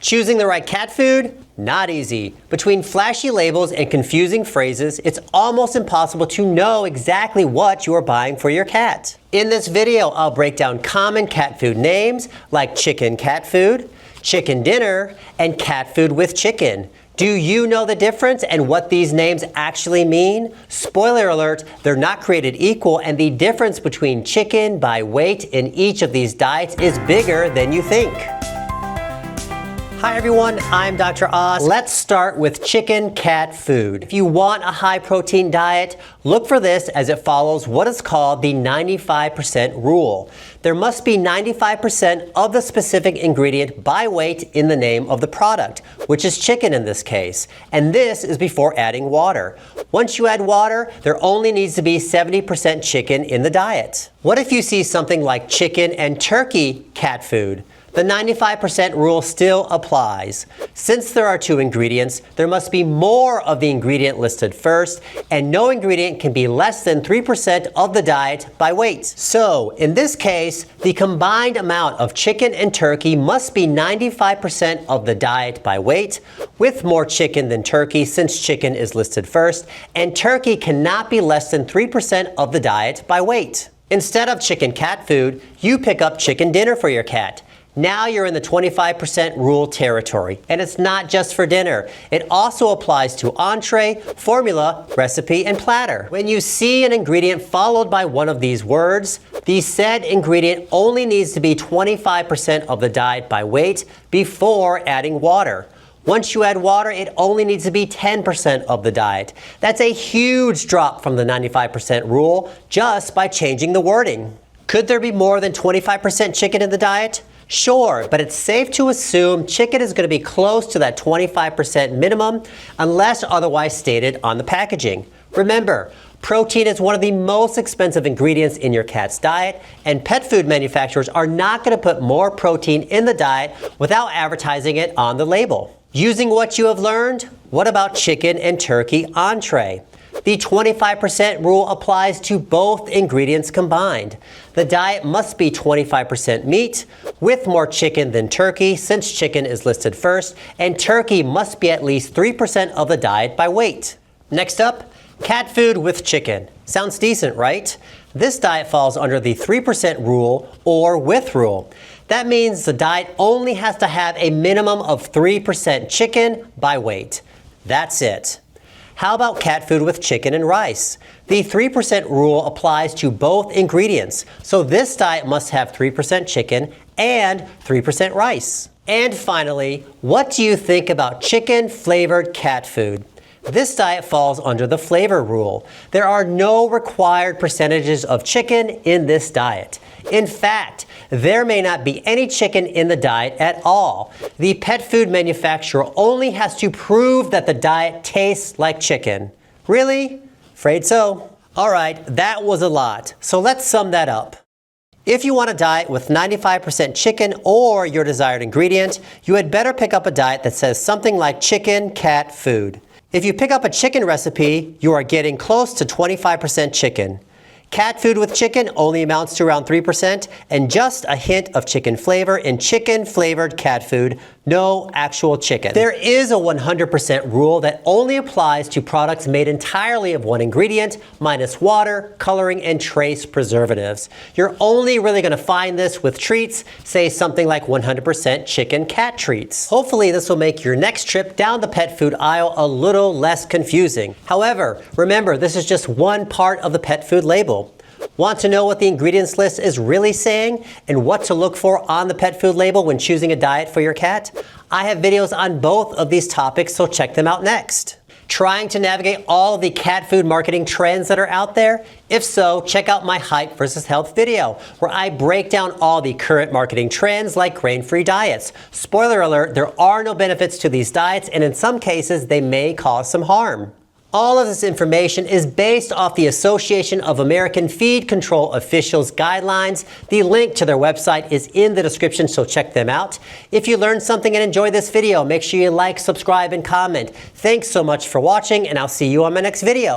Choosing the right cat food? Not easy. Between flashy labels and confusing phrases, it's almost impossible to know exactly what you are buying for your cat. In this video, I'll break down common cat food names like chicken cat food, chicken dinner, and cat food with chicken. Do you know the difference and what these names actually mean? Spoiler alert, they're not created equal, and the difference between chicken by weight in each of these diets is bigger than you think. Hi everyone, I'm Dr. Oz. Let's start with chicken cat food. If you want a high protein diet, look for this as it follows what is called the 95% rule. There must be 95% of the specific ingredient by weight in the name of the product, which is chicken in this case. And this is before adding water. Once you add water, there only needs to be 70% chicken in the diet. What if you see something like chicken and turkey cat food? The 95% rule still applies. Since there are two ingredients, there must be more of the ingredient listed first, and no ingredient can be less than 3% of the diet by weight. So, in this case, the combined amount of chicken and turkey must be 95% of the diet by weight, with more chicken than turkey since chicken is listed first, and turkey cannot be less than 3% of the diet by weight. Instead of chicken cat food, you pick up chicken dinner for your cat. Now you're in the 25% rule territory, and it's not just for dinner. It also applies to entree, formula, recipe, and platter. When you see an ingredient followed by one of these words, the said ingredient only needs to be 25% of the diet by weight before adding water. Once you add water, it only needs to be 10% of the diet. That's a huge drop from the 95% rule just by changing the wording. Could there be more than 25% chicken in the diet? Sure, but it's safe to assume chicken is going to be close to that 25% minimum unless otherwise stated on the packaging. Remember, protein is one of the most expensive ingredients in your cat's diet, and pet food manufacturers are not going to put more protein in the diet without advertising it on the label. Using what you have learned, what about chicken and turkey entree? The 25% rule applies to both ingredients combined. The diet must be 25% meat, with more chicken than turkey since chicken is listed first, and turkey must be at least 3% of the diet by weight. Next up, cat food with chicken. Sounds decent, right? This diet falls under the 3% rule or with rule. That means the diet only has to have a minimum of 3% chicken by weight. That's it. How about cat food with chicken and rice? The 3% rule applies to both ingredients, so this diet must have 3% chicken and 3% rice. And finally, what do you think about chicken flavored cat food? This diet falls under the flavor rule. There are no required percentages of chicken in this diet. In fact, there may not be any chicken in the diet at all. The pet food manufacturer only has to prove that the diet tastes like chicken. Really? Afraid so. All right, that was a lot. So let's sum that up. If you want a diet with 95% chicken or your desired ingredient, you had better pick up a diet that says something like chicken cat food. If you pick up a chicken recipe, you are getting close to 25% chicken. Cat food with chicken only amounts to around 3% and just a hint of chicken flavor in chicken flavored cat food, no actual chicken. There is a 100% rule that only applies to products made entirely of one ingredient, minus water, coloring, and trace preservatives. You're only really going to find this with treats, say something like 100% chicken cat treats. Hopefully this will make your next trip down the pet food aisle a little less confusing. However, remember this is just one part of the pet food label. Want to know what the ingredients list is really saying and what to look for on the pet food label when choosing a diet for your cat? I have videos on both of these topics, so check them out next. Trying to navigate all the cat food marketing trends that are out there? If so, check out my hype versus health video, where I break down all the current marketing trends like grain-free diets. Spoiler alert, there are no benefits to these diets, and in some cases, they may cause some harm. All of this information is based off the Association of American Feed Control Officials guidelines. The link to their website is in the description, so check them out. If you learned something and enjoyed this video, make sure you like, subscribe, and comment. Thanks so much for watching, and I'll see you on my next video.